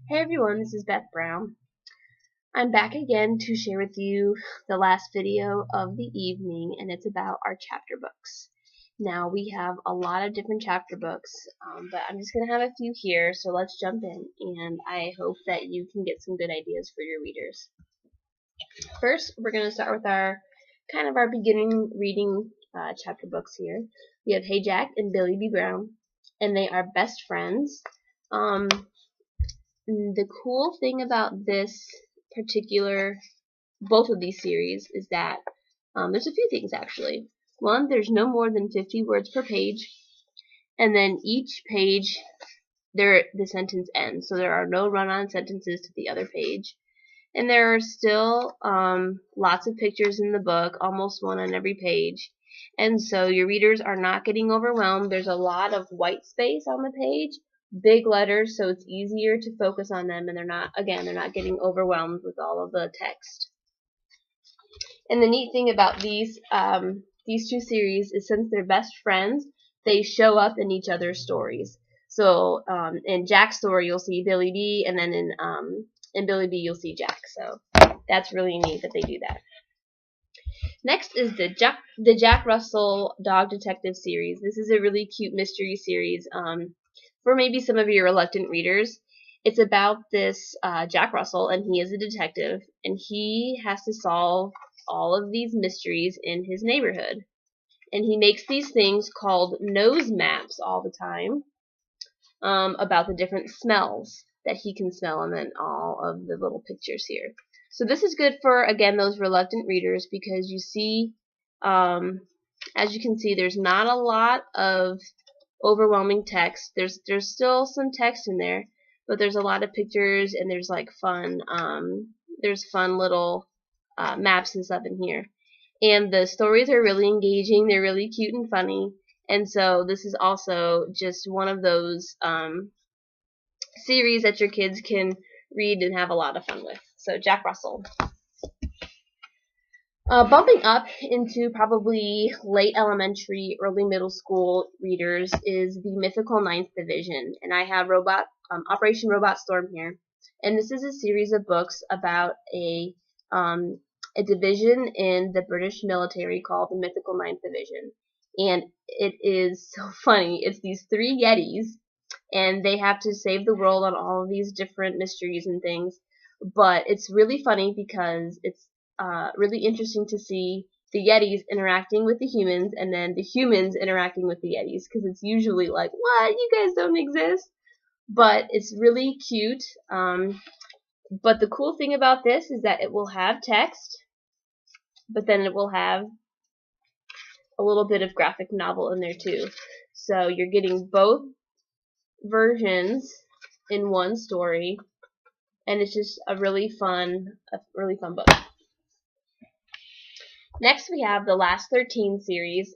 Hey everyone, this is Beth Brown. I'm back again to share with you the last video of the evening, and it's about our chapter books. Now, we have a lot of different chapter books, but I'm just going to have a few here, so let's jump in, and I hope that you can get some good ideas for your readers. First, we're going to start with our beginning reading chapter books here. We have Hey Jack and Billy B. Brown, and they are best friends. The cool thing about this both of these series is that there's a few things actually. One, there's no more than 50 words per page, and then each page the sentence ends, so there are no run-on sentences to the other page. And there are still lots of pictures in the book, almost one on every page, and so your readers are not getting overwhelmed. There's a lot of white space on the page, big letters, so it's easier to focus on them, and they're not getting overwhelmed with all of the text. And the neat thing about these two series is, since they're best friends, they show up in each other's stories. So in Jack's story, you'll see Billy B, and then in Billy B, you'll see Jack. So that's really neat that they do that. Next is the Jack Russell Dog Detective series. This is a really cute mystery series for maybe some of your reluctant readers. It's about this Jack Russell, and he is a detective, and he has to solve all of these mysteries in his neighborhood. And he makes these things called nose maps all the time about the different smells that he can smell, and then all of the little pictures here. So this is good for, again, those reluctant readers, because you see, as you can see, there's not a lot of overwhelming text. There's still some text in there, but there's a lot of pictures, and there's like fun little maps and stuff in here. And the stories are really engaging. They're really cute and funny. And so this is also just one of those series that your kids can read and have a lot of fun with. So Jack Russell. Bumping up into probably late elementary, early middle school readers is the Mythical Ninth Division, and I have Operation Robot Storm here. And this is a series of books about a division in the British military called the Mythical Ninth Division. And it is so funny. It's these three Yetis, and they have to save the world on all of these different mysteries and things. But it's really funny because it's really interesting to see the Yetis interacting with the humans, and then the humans interacting with the Yetis, because it's usually like, what? You guys don't exist? But it's really cute. But the cool thing about this is that it will have text, but then it will have a little bit of graphic novel in there too. So you're getting both versions in one story, and it's just a really fun book. Next, we have the Last 13 series.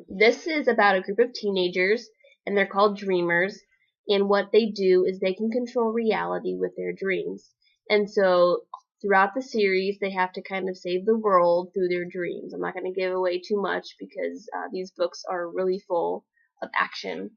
This is about a group of teenagers, and they're called dreamers. And what they do is they can control reality with their dreams. And so throughout the series, they have to kind of save the world through their dreams. I'm not going to give away too much because these books are really full of action.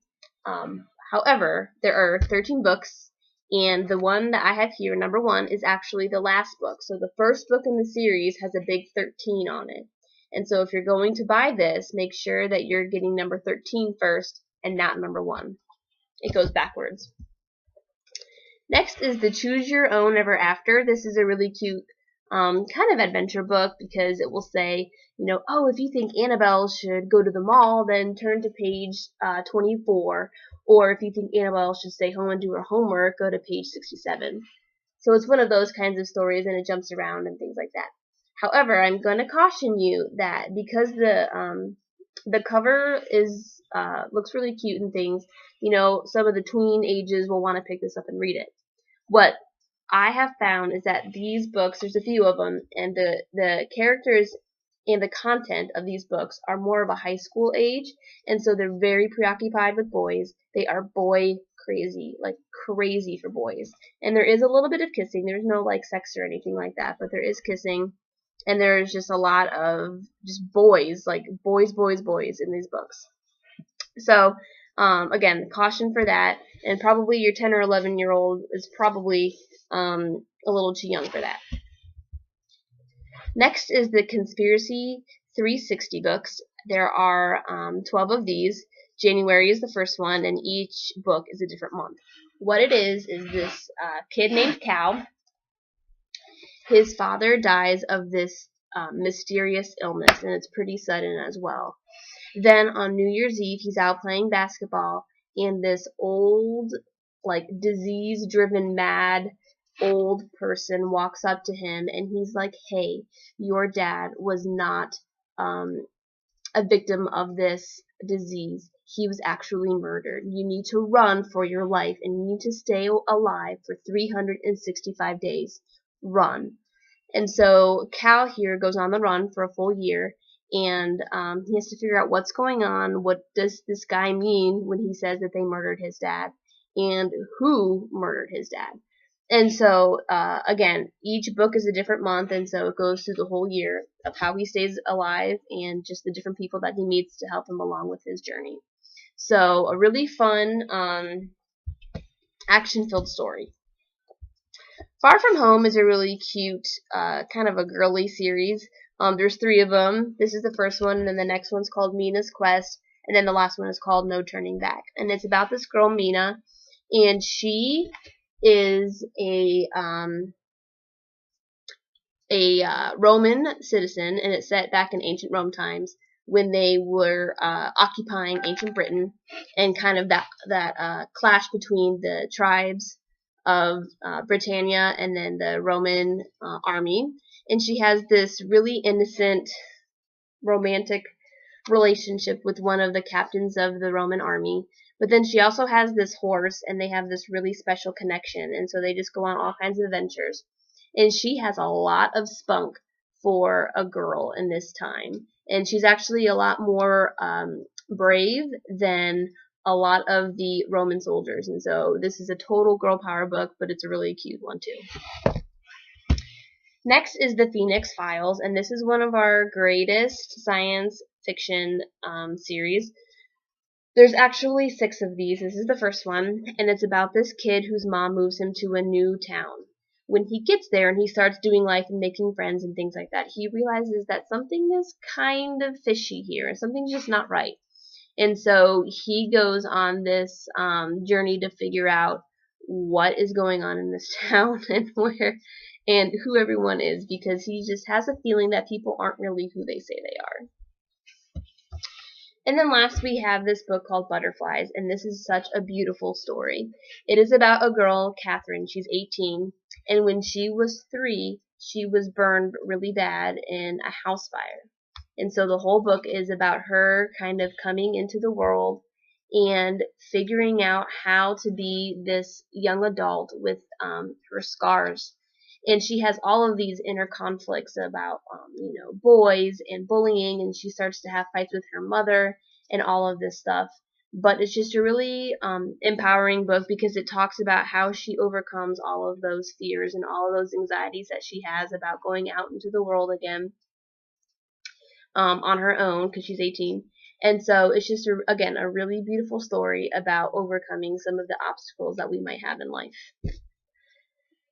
However, there are 13 books, and the one that I have here, number 1, is actually the last book. So the first book in the series has a big 13 on it. And so if you're going to buy this, make sure that you're getting number 13 first and not number 1. It goes backwards. Next is the Choose Your Own Ever After. This is a really cute kind of adventure book, because it will say, oh, if you think Annabelle should go to the mall, then turn to page 24. Or if you think Annabelle should stay home and do her homework, go to page 67. So it's one of those kinds of stories, and it jumps around and things like that. However, I'm going to caution you that because the cover is looks really cute and things, some of the tween ages will want to pick this up and read it. What I have found is that these books, there's a few of them, and the characters and the content of these books are more of a high school age, and so they're very preoccupied with boys. They are boy crazy, like crazy for boys. And there is a little bit of kissing. There's no like sex or anything like that, but there is kissing, and there's just a lot of just boys, like boys in these books. So Again, caution for that, and probably your 10 or 11-year-old is probably a little too young for that. Next is the Conspiracy 360 books. There are 12 of these. January is the first one, and each book is a different month. What it is this kid named Cal. His father dies of this mysterious illness, and it's pretty sudden as well. Then on New Year's Eve, he's out playing basketball, and this old, like, disease-driven, mad old person walks up to him, and he's like, "Hey, your dad was not a victim of this disease. He was actually murdered. You need to run for your life, and you need to stay alive for 365 days. Run." And so Cal here goes on the run for a full year, and he has to figure out what's going on, what does this guy mean when he says that they murdered his dad, and who murdered his dad. And so, again, each book is a different month, and so it goes through the whole year of how he stays alive and just the different people that he meets to help him along with his journey. So, a really fun, action-filled story. Far From Home is a really cute, kind of a girly series. There's 3 of them. This is the first one, and then the next one's called Mina's Quest, and then the last one is called No Turning Back. And it's about this girl, Mina, and she is a Roman citizen, and it's set back in ancient Rome times when they were occupying ancient Britain, and kind of that clash between the tribes of Britannia and then the Roman army. And she has this really innocent romantic relationship with one of the captains of the Roman army. But then she also has this horse, and they have this really special connection, and so they just go on all kinds of adventures. And she has a lot of spunk for a girl in this time, and she's actually a lot more brave than a lot of the Roman soldiers, and so this is a total girl power book, but it's a really cute one too. Next is the Phoenix Files, and this is one of our greatest science fiction series. There's actually 6 of these. This is the first one, and it's about this kid whose mom moves him to a new town. When he gets there and he starts doing life and making friends and things like that, he realizes that something is kind of fishy here, and something's just not right. And so he goes on this journey to figure out what is going on in this town and where and who everyone is, because he just has a feeling that people aren't really who they say they are. And then last we have this book called Butterflies, and this is such a beautiful story. It is about a girl, Catherine. She's 18, and when she was 3, she was burned really bad in a house fire. And so the whole book is about her kind of coming into the world and figuring out how to be this young adult with her scars. And she has all of these inner conflicts about, boys and bullying, and she starts to have fights with her mother and all of this stuff. But it's just a really empowering book because it talks about how she overcomes all of those fears and all of those anxieties that she has about going out into the world again on her own because she's 18. And so it's just, again, a really beautiful story about overcoming some of the obstacles that we might have in life.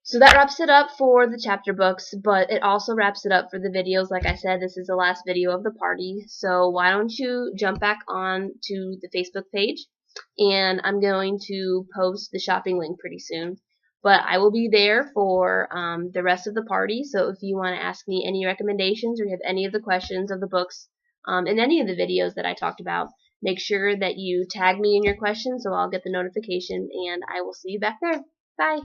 So that wraps it up for the chapter books, but it also wraps it up for the videos. Like I said, this is the last video of the party, so why don't you jump back on to the Facebook page, and I'm going to post the shopping link pretty soon. But I will be there for the rest of the party, so if you want to ask me any recommendations or you have any of the questions of the books in any of the videos that I talked about, make sure that you tag me in your questions so I'll get the notification, and I will see you back there. Bye!